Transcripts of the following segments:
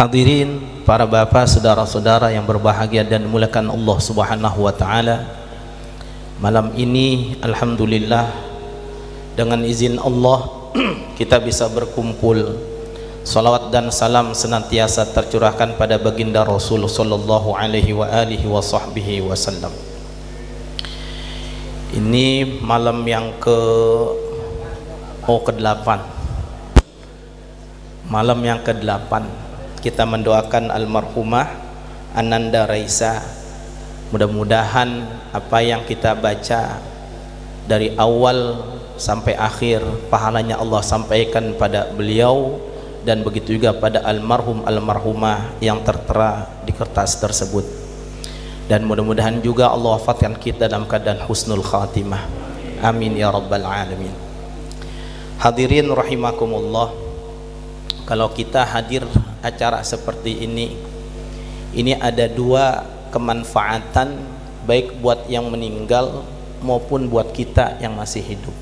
Hadirin para bapak, saudara-saudara yang berbahagia dan dimuliakan Allah Subhanahu wa taala. Malam ini alhamdulillah dengan izin Allah kita bisa berkumpul. Salawat dan salam senantiasa tercurahkan pada baginda Rasul sallallahu alaihi wa alihi wa sahbihi wasallam. Ini malam yang ke-8. Malam yang ke-8 kita mendoakan almarhumah Ananda Raisa. Mudah-mudahan apa yang kita baca dari awal sampai akhir pahalanya Allah sampaikan pada beliau, dan begitu juga pada almarhum almarhumah yang tertera di kertas tersebut. Dan mudah-mudahan juga Allah wafatkan kita dalam keadaan husnul khatimah. Amin ya rabbal alamin. Hadirin rahimakumullah, kalau kita hadir acara seperti ini ada dua kemanfaatan, baik buat yang meninggal maupun buat kita yang masih hidup.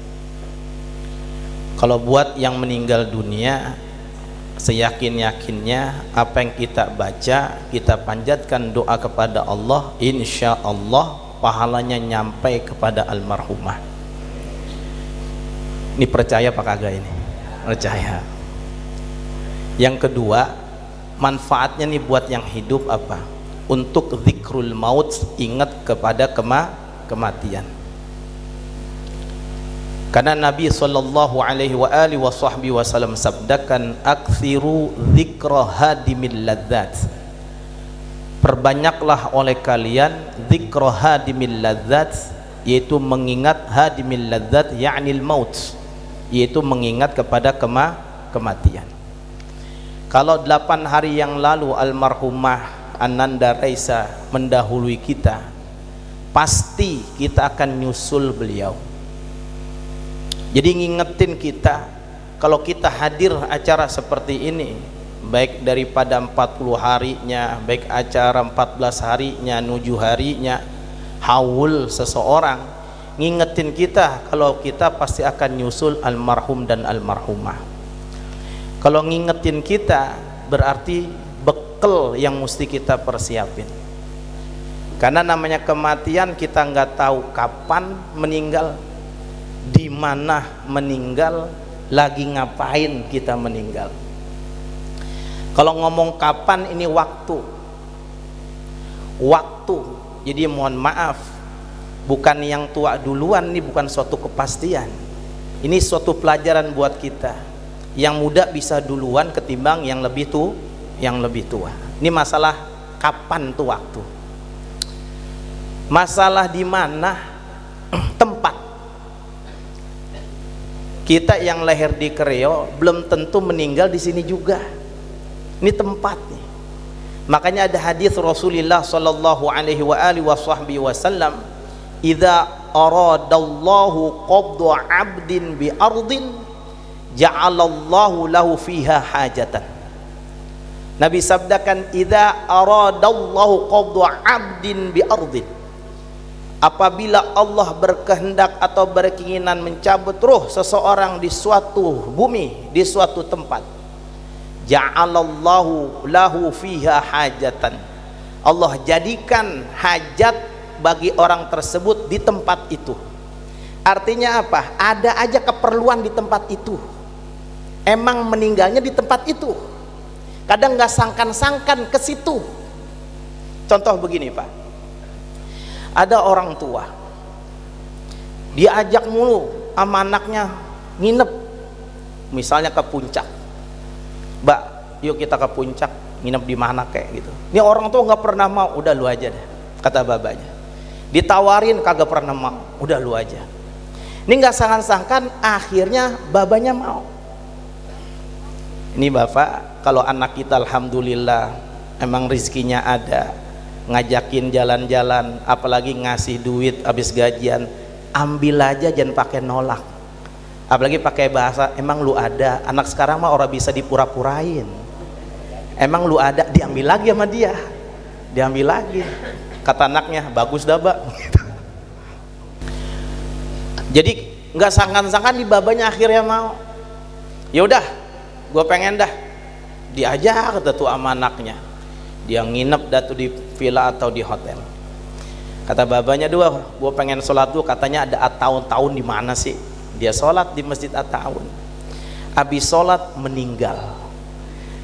Kalau buat yang meninggal dunia, seyakin-yakinnya apa yang kita baca, kita panjatkan doa kepada Allah, insya Allah pahalanya nyampai kepada almarhumah. Ini percaya apa kagak ini? Percaya. Yang kedua, manfaatnya nih buat yang hidup apa? Untuk zikrul maut, ingat kepada kematian. Karena Nabi sallallahu alaihi wa alihi wa sahbihi wasallam sabdakan, aktsiru dzikra hadimil ladzat. Perbanyaklah oleh kalian dzikra hadimil ladzat, yaitu mengingat hadimil ladzat ya'nil maut, yaitu mengingat kepada kematian. Kalau 8 hari yang lalu almarhumah Ananda Raisa mendahului kita, pasti kita akan nyusul beliau. Jadi ngingetin kita, kalau kita hadir acara seperti ini, baik daripada 40 harinya, baik acara 14 harinya, 7 harinya, haul seseorang, ngingetin kita kalau kita pasti akan nyusul almarhum dan almarhumah. Kalau ngingetin kita berarti bekal yang mesti kita persiapin. Karena namanya kematian, kita nggak tahu kapan meninggal, di mana meninggal, lagi ngapain kita meninggal. Kalau ngomong kapan, ini waktu. Jadi mohon maaf, bukan yang tua duluan, ini bukan suatu kepastian. Ini suatu pelajaran buat kita. Yang muda bisa duluan ketimbang yang lebih tua. Ini masalah kapan tuh waktu. Masalah di mana tempat. Kita yang lahir di Kreo belum tentu meninggal di sini juga. Ini tempat nih. Makanya ada hadis Rasulullah sallallahu alaihi wa alihi wasallam, "Idza aradallahu qabdu 'abdin bi ardin ja'alallahu lahu fiha hajatan." Nabi sabdakan, "Idza aradallahu qabdu 'abdin bi ardin." Apabila Allah berkehendak atau berkeinginan mencabut ruh seseorang di suatu bumi, di suatu tempat, ja'alallahu lahu fiha hajatan. Allah jadikan hajat bagi orang tersebut di tempat itu. Artinya apa? Ada aja keperluan di tempat itu. Emang meninggalnya di tempat itu. Kadang nggak sangkan-sangkan ke situ. Contoh begini Pak, ada orang tua, dia ajak mulu sama anaknya nginep, misalnya ke puncak. Mbak, yuk kita ke puncak, nginep di mana kayak gitu. Ini orang tua nggak pernah mau, udah lu aja deh, kata babanya. Ditawarin kagak pernah mau, udah lu aja. Ini nggak sangkan-sangkan, akhirnya babanya mau. Ini bapak, kalau anak kita alhamdulillah emang rizkinya ada, ngajakin jalan-jalan, apalagi ngasih duit habis gajian, ambil aja, jangan pakai nolak. Apalagi pakai bahasa, emang lu ada. Anak sekarang mah orang bisa dipura-purain. Emang lu ada, diambil lagi sama dia, diambil lagi. Kata anaknya, bagus dah Mbak. Jadi nggak sangkan-sangkan di babanya akhirnya mau. Ya udah, gue pengen dah diajak tuh sama anaknya, dia nginep datu di villa atau di hotel. Kata babanya, dua, gue pengen sholat dulu. Katanya ada At-Taun di mana sih? Dia sholat di masjid At-Taun. Habis sholat meninggal.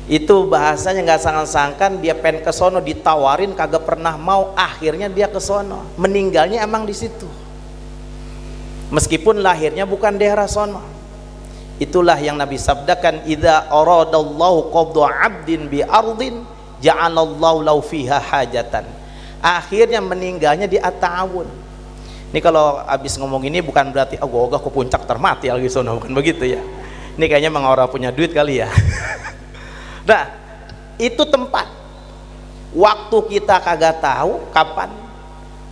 Itu bahasanya nggak sangkan-sangkan, dia pengen ke sono, ditawarin kagak pernah mau, akhirnya dia ke sono. Meninggalnya emang di situ. Meskipun lahirnya bukan daerah sono. Itulah yang Nabi sabdakan, idza aradallahu qabda 'abdin bi ardin ja'alallahu lahu fiha hajatan. Akhirnya meninggalnya di At-Ta'awun. Ini kalau habis ngomong ini bukan berarti ogah ke puncak termati lagi sono, bukan begitu ya. Ini kayaknya memang orang punya duit kali ya. Nah, itu tempat. Waktu kita kagak tahu kapan,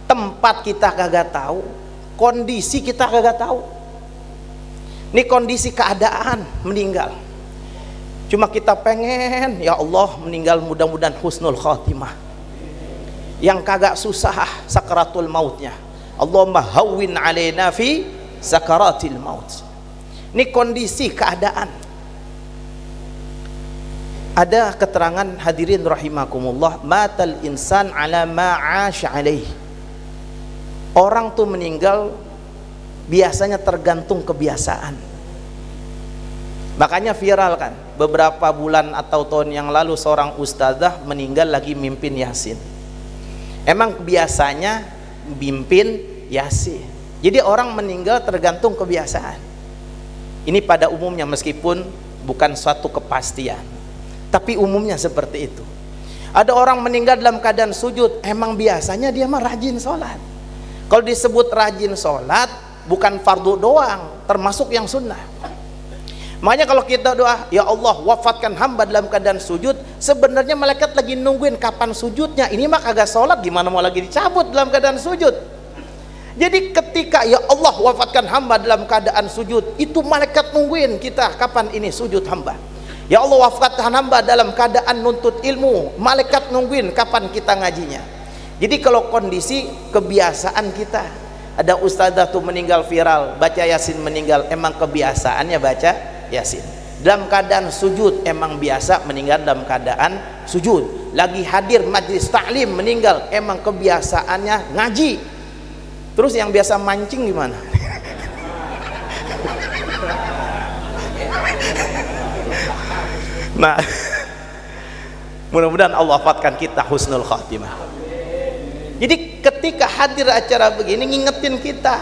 tempat kita kagak tahu, kondisi kita kagak tahu. Ini kondisi keadaan meninggal. Cuma kita pengen, ya Allah meninggal mudah-mudahan husnul khatimah. Yang kagak susah sakaratul mautnya. Allahumma hawwin alaina fi sakaratil maut. Ini kondisi keadaan. Ada keterangan hadirin rahimakumullah, matal insan ala ma'ash alaih. Orang tuh meninggal biasanya tergantung kebiasaan. Makanya viral kan, beberapa bulan atau tahun yang lalu seorang ustadzah meninggal lagi mimpin yasin. Emang biasanya mimpin yasin. Jadi orang meninggal tergantung kebiasaan. Ini pada umumnya, meskipun bukan suatu kepastian, tapi umumnya seperti itu. Ada orang meninggal dalam keadaan sujud, emang biasanya dia mah rajin sholat. Kalau disebut rajin sholat, bukan fardu doang, termasuk yang sunnah. Makanya kalau kita doa, ya Allah wafatkan hamba dalam keadaan sujud, sebenarnya malaikat lagi nungguin kapan sujudnya. Ini mah kagak sholat, gimana mau lagi dicabut dalam keadaan sujud. Jadi ketika ya Allah wafatkan hamba dalam keadaan sujud, itu malaikat nungguin kita kapan ini sujud hamba. Ya Allah wafatkan hamba dalam keadaan nuntut ilmu, malaikat nungguin kapan kita ngajinya. Jadi kalau kondisi kebiasaan kita, ada ustadzah tuh meninggal viral, baca yasin meninggal, emang kebiasaannya baca yasin. Dalam keadaan sujud emang biasa meninggal dalam keadaan sujud. Lagi hadir majlis taklim meninggal, emang kebiasaannya ngaji. Terus yang biasa mancing gimana? Nah, mudah-mudahan Allah wafatkan kita husnul khatimah. Jadi ketika hadir acara begini, ngingetin kita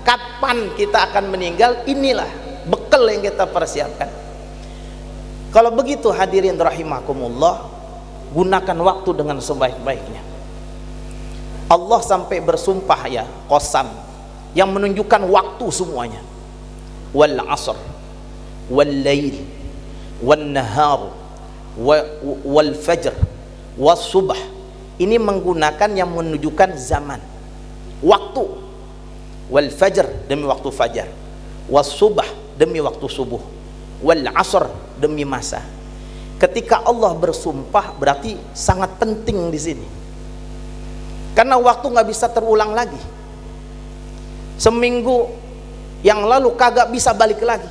kapan kita akan meninggal. Inilah bekal yang kita persiapkan. Kalau begitu hadirin rahimakumullah, gunakan waktu dengan sebaik-baiknya. Allah sampai bersumpah ya, qasam, yang menunjukkan waktu semuanya. Wal asr wal lail wan nahar wal fajr was subh. Ini menggunakan yang menunjukkan zaman, waktu. Wal fajr demi waktu fajar, was subh demi waktu subuh, wal asr demi masa. Ketika Allah bersumpah berarti sangat penting di sini, karena waktu nggak bisa terulang lagi. Seminggu yang lalu kagak bisa balik lagi.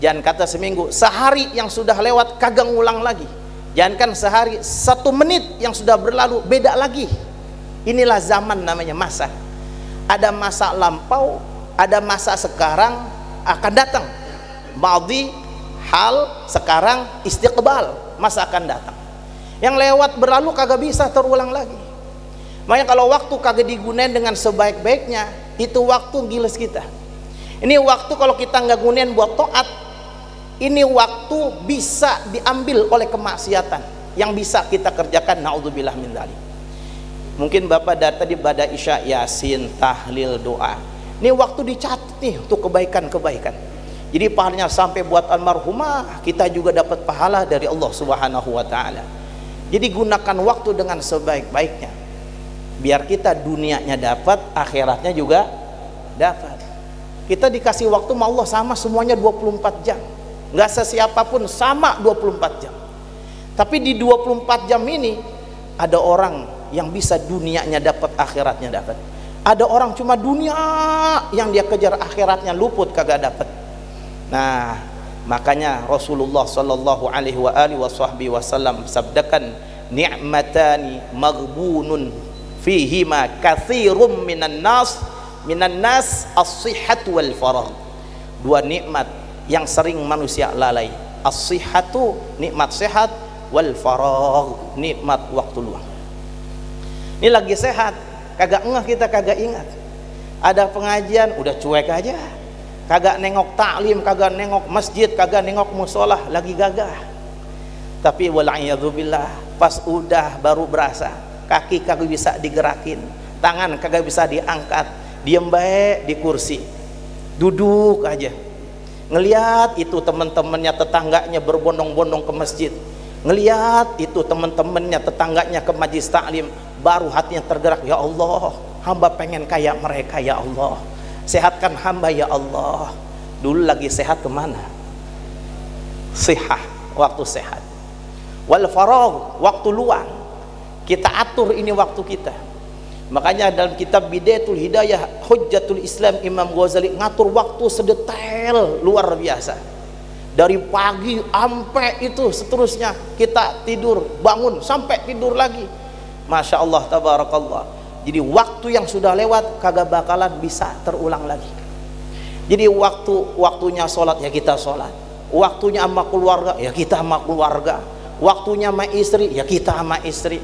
Jangan kata seminggu, sehari yang sudah lewat kagak ngulang lagi. Jangankan sehari, 1 menit yang sudah berlalu beda lagi. Inilah zaman namanya masa. Ada masa lampau, ada masa sekarang akan datang. Madhi, hal, sekarang, istiqbal, masa akan datang. Yang lewat berlalu kagak bisa terulang lagi. Makanya kalau waktu kagak digunain dengan sebaik-baiknya, itu waktu giles kita. Ini waktu kalau kita nggak gunain buat taat, ini waktu bisa diambil oleh kemaksiatan yang bisa kita kerjakan. Naudzubillah min dzalik. Mungkin Bapak tadi pada isya yasin, tahlil, doa. Ini waktu dicatat nih untuk kebaikan-kebaikan. Jadi pahalanya sampai buat almarhumah, kita juga dapat pahala dari Allah Subhanahu wa taala. Jadi gunakan waktu dengan sebaik-baiknya. Biar kita dunianya dapat, akhiratnya juga dapat. Kita dikasih waktu sama Allah sama semuanya 24 jam. Nggak sesiapapun sama 24 jam. Tapi di 24 jam ini ada orang yang bisa dunianya dapat, akhiratnya dapat. Ada orang cuma dunia yang dia kejar, akhiratnya luput kagak dapat. Nah, Makanya Rasulullah sallallahu alaihi wasallam sabdakan, ni'matani maghbunun fihima katsirum minan nas as-sihhatu wal faragh. Dua nikmat yang sering manusia lalai. As-sihhatu, nikmat sehat, wal faragh, nikmat waktu luang. Ini lagi sehat, kagak ngeh kita, kagak ingat. Ada pengajian udah cuek aja. Kagak nengok taklim, kagak nengok masjid, kagak nengok musolah, lagi gagah. Tapi wal'iyadzubillah, pas udah baru berasa, kaki kagak bisa digerakin, tangan kagak bisa diangkat, diem baik di kursi, duduk aja, ngeliat itu teman-temannya, tetangganya berbondong-bondong ke masjid, ngeliat itu teman-temannya, tetangganya ke majlis taklim, baru hatinya tergerak, ya Allah, hamba pengen kayak mereka, ya Allah, sehatkan hamba ya Allah. Dulu lagi sehat kemana? Sihah, waktu sehat. Wal faragh, waktu luang, kita atur ini waktu kita. Makanya dalam kitab Bidayatul Hidayah Hujjatul Islam, Imam Ghazali ngatur waktu sedetail luar biasa. Dari pagi sampai itu seterusnya, kita tidur, bangun, sampai tidur lagi. Masya Allah, tabarakallah. Jadi waktu yang sudah lewat kagak bakalan bisa terulang lagi. Jadi waktunya sholat ya kita sholat, waktunya sama keluarga ya kita sama keluarga, waktunya sama istri ya kita sama istri.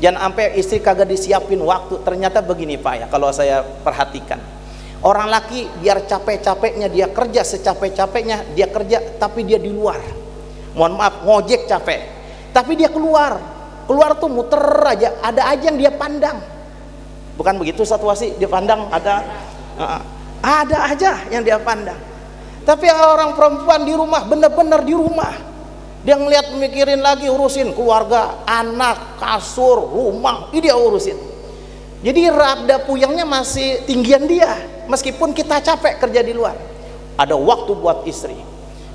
Jangan sampai istri kagak disiapin waktu. Ternyata begini Pak ya, kalau saya perhatikan, orang laki biar capek-capeknya dia kerja, secapek-capeknya dia kerja, tapi dia di luar. Mohon maaf, ngojek capek, tapi dia keluar tuh muter aja, ada aja yang dia pandang. Bukan begitu situasi, dia pandang ada aja yang dia pandang. Tapi orang perempuan di rumah, bener-bener di rumah, dia ngeliat mikirin lagi, urusin keluarga, anak, kasur, rumah, ini dia urusin. Jadi rada puyengnya masih tinggian dia, meskipun kita capek kerja di luar. Ada waktu buat istri.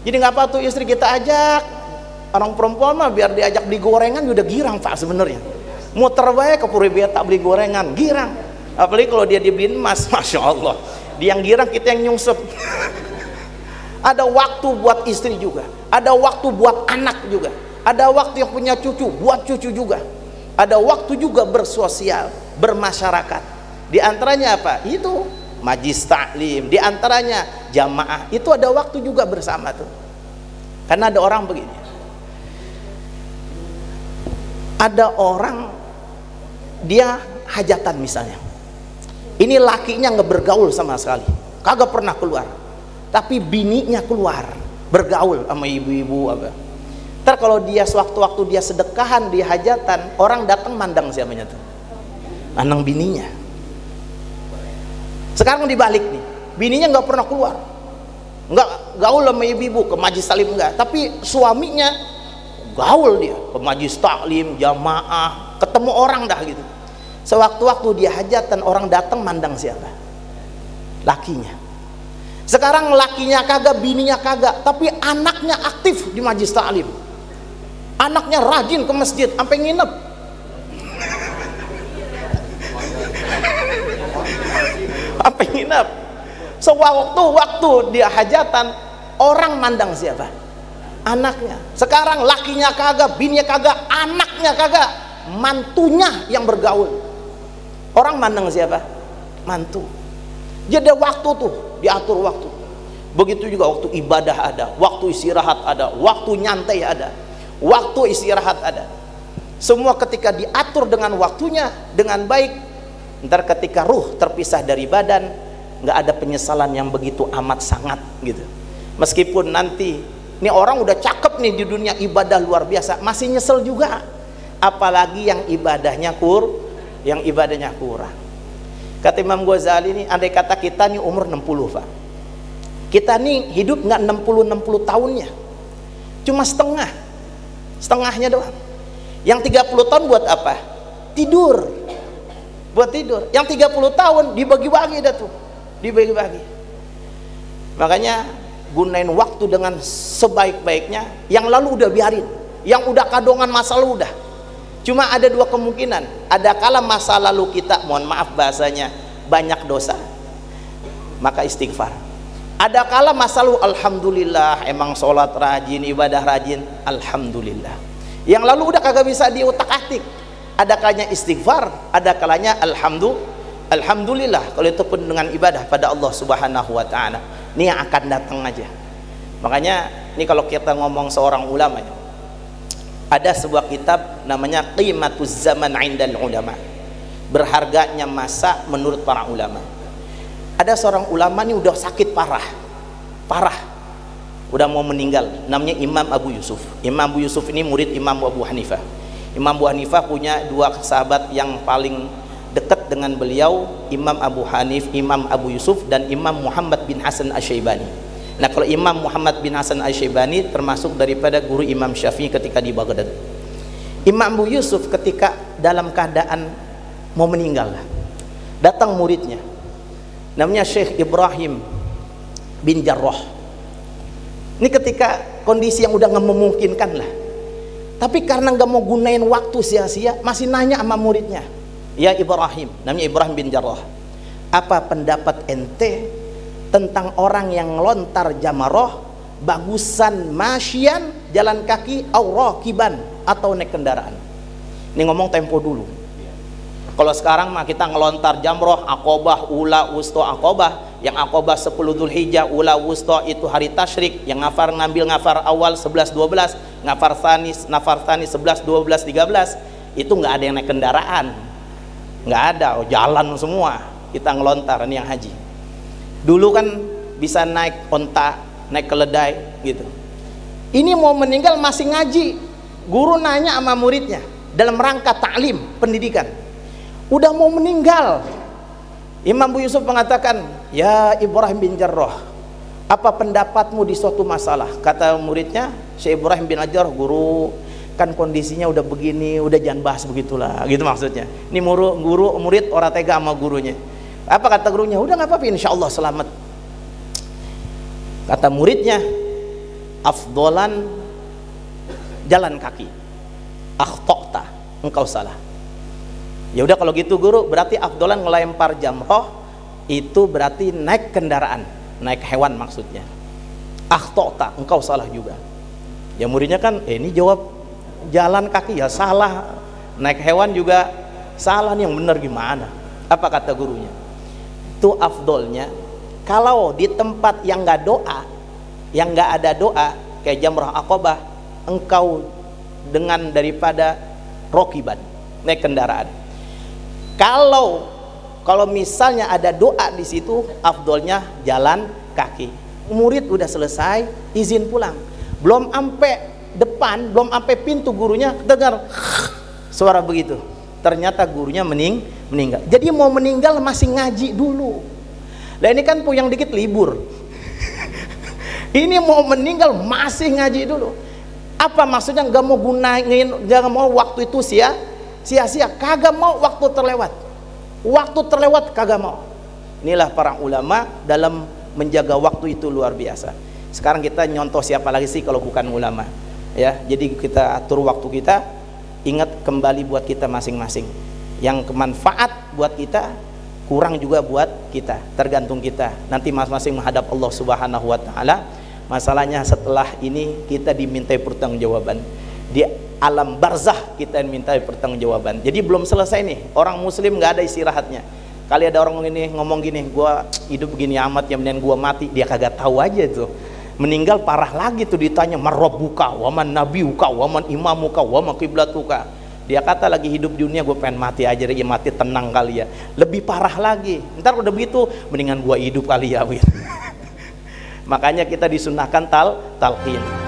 Jadi nggak apa tuh istri kita ajak, orang perempuan mah biar diajak beli gorengan udah girang Pak sebenarnya. Muter baik ke Puribaya tak beli gorengan, girang. Apalagi kalau dia dibeliin emas, Masya Allah, dia yang girang, kita yang nyungsep. Ada waktu buat istri juga, ada waktu buat anak juga, ada waktu yang punya cucu buat cucu juga, ada waktu juga bersosial, bermasyarakat. Di antaranya apa? Itu majlis taklim, di antaranya jamaah, itu ada waktu juga bersama tuh. Karena ada orang begini, ada orang dia hajatan misalnya, ini lakinya nggak bergaul sama sekali, kagak pernah keluar, tapi bininya keluar bergaul sama ibu-ibu apa. Ntar kalau dia sewaktu-waktu dia sedekahan di hajatan, orang datang mandang siapanya tuh, mandang bininya. Sekarang dibalik nih, bininya nggak pernah keluar, nggak gaul sama ibu-ibu, ke majlis taklim enggak, tapi suaminya gaul, dia ke majlis taklim, jamaah, ketemu orang dah gitu. Sewaktu-waktu dia hajatan, orang datang mandang siapa? Lakinya. Sekarang lakinya kagak, bininya kagak, tapi anaknya aktif di majlis taklim, anaknya rajin ke masjid sampai nginep. Sampai nginep. Sewaktu-waktu dia hajatan, orang mandang siapa? Anaknya. Sekarang lakinya kagak, bininya kagak, anaknya kagak, mantunya yang bergaul. Orang mandang siapa? Mantu. Jadi ada waktu tuh, diatur waktu. Begitu juga waktu ibadah ada, waktu istirahat ada, waktu nyantai ada, waktu istirahat ada. Semua ketika diatur dengan waktunya dengan baik, ntar ketika ruh terpisah dari badan, nggak ada penyesalan yang begitu amat sangat gitu. Meskipun nanti ini orang udah cakep nih di dunia ibadah luar biasa, masih nyesel juga. Apalagi yang ibadahnya kurang. Kata Imam Ghazali ini, andai kata kita nih umur 60 Pak, kita nih hidup nggak 60 tahunnya, cuma setengahnya doang. Yang 30 tahun buat apa? Tidur, buat tidur. Yang 30 tahun dibagi-bagi dah tuh, dibagi-bagi. Makanya gunain waktu dengan sebaik-baiknya. Yang lalu udah biarin, yang udah kadongan masa lalu udah. Cuma ada dua kemungkinan, ada kala masa lalu kita, mohon maaf bahasanya, banyak dosa, maka istighfar. Ada kala masalah alhamdulillah, emang sholat rajin, ibadah rajin, alhamdulillah. Yang lalu udah kagak bisa diutak-atik. Ada kalanya istighfar, ada kalanya alhamdulillah. Kalau itu pun dengan ibadah pada Allah Subhanahu wa taala. Ini yang akan datang aja. Makanya ini kalau kita ngomong seorang ulama ya, ada sebuah kitab namanya Qimatuz Zaman 'indal Ulama. Berharganya masa menurut para ulama. Ada seorang ulama ini udah sakit parah, udah mau meninggal, namanya Imam Abu Yusuf. Imam Abu Yusuf ini murid Imam Abu Hanifah. Imam Abu Hanifah punya dua sahabat yang paling dekat dengan beliau, Imam Abu Yusuf dan Imam Muhammad bin Hasan Asy-Syaibani. Nah, kalau Imam Muhammad bin Hasan Asy-Syaibani termasuk daripada guru Imam Syafi'i ketika di Baghdad. Imam Abu Yusuf ketika dalam keadaan mau meninggal, datang muridnya namanya Syekh Ibrahim bin Jarrah. Ini ketika kondisi yang udah nggak memungkinkan lah, tapi karena nggak mau gunain waktu sia-sia, masih nanya sama muridnya, ya Ibrahim, namanya Ibrahim bin Jarrah, apa pendapat ente tentang orang yang lontar jamarah bagusan masyian, jalan kaki, rakiban, atau naik kendaraan? Ini ngomong tempo dulu. Kalau sekarang mah kita ngelontar jamroh, akobah, ula, wusta, akobah. Yang akobah 10 Dzulhijjah, ula, wusta itu hari tasyrik. Yang ngambil ngafar awal 11, 12, nafar tani 11, 12, 13. Itu nggak ada yang naik kendaraan, nggak ada, jalan semua. Kita ngelontar, ini yang haji. Dulu kan bisa naik onta, naik keledai gitu. Ini mau meninggal masih ngaji. Guru nanya sama muridnya dalam rangka ta'lim, pendidikan. Udah mau meninggal, Imam Abu Yusuf mengatakan, ya Ibrahim bin Jarrah, apa pendapatmu di suatu masalah? Kata muridnya, Syekh Ibrahim bin Jarrah, guru kan kondisinya udah begini, udah jangan bahas begitulah, gitu maksudnya. Ini murid orang tega sama gurunya. Apa kata gurunya? Udah nggak apa-apa, insya Allah selamat. Kata muridnya, afdolan jalan kaki, akhtokta, engkau salah. Ya udah kalau gitu guru, berarti afdolan ngelempar jamroh itu berarti naik kendaraan, naik hewan maksudnya. Akhtota, engkau salah juga. Ya muridnya kan, ini jawab jalan kaki ya salah, naik hewan juga salah, nih yang benar gimana? Apa kata gurunya? Itu afdolnya kalau di tempat yang nggak doa, yang nggak ada doa kayak jamroh akobah, engkau dengan daripada rokiban, naik kendaraan. Kalau misalnya ada doa di situ, afdolnya jalan kaki. Murid udah selesai, izin pulang. Belum sampai depan, belum sampai pintu, gurunya dengar suara begitu. Ternyata gurunya meninggal. Jadi mau meninggal masih ngaji dulu. Lah ini kan puyang dikit libur. Ini mau meninggal masih ngaji dulu. Apa maksudnya? Nggak mau gunain, nggak mau waktu itu sia-sia, kagak mau waktu terlewat kagak mau. Inilah para ulama dalam menjaga waktu itu luar biasa. Sekarang kita nyontoh siapa lagi sih kalau bukan ulama ya. Jadi kita atur waktu kita, ingat kembali buat kita masing-masing. Yang kemanfaat buat kita, kurang juga buat kita, tergantung kita. Nanti masing-masing menghadap Allah Subhanahu wa taala. Masalahnya setelah ini kita dimintai pertanggungjawaban. Di alam barzah kita minta pertanggungjawaban. Jadi belum selesai nih, orang muslim nggak ada istirahatnya. Kali ada orang ngomong gini, gua hidup begini amat ya, mendingan gua mati. Dia kagak tahu aja tuh, meninggal parah lagi tuh ditanya marabbuka waman nabiuka waman imamuka waman qiblatuka. Dia kata lagi hidup di dunia, gue pengen mati aja deh, mati tenang kali ya. Lebih parah lagi, ntar udah begitu mendingan gua hidup kali ya. Makanya kita disunahkan talqin.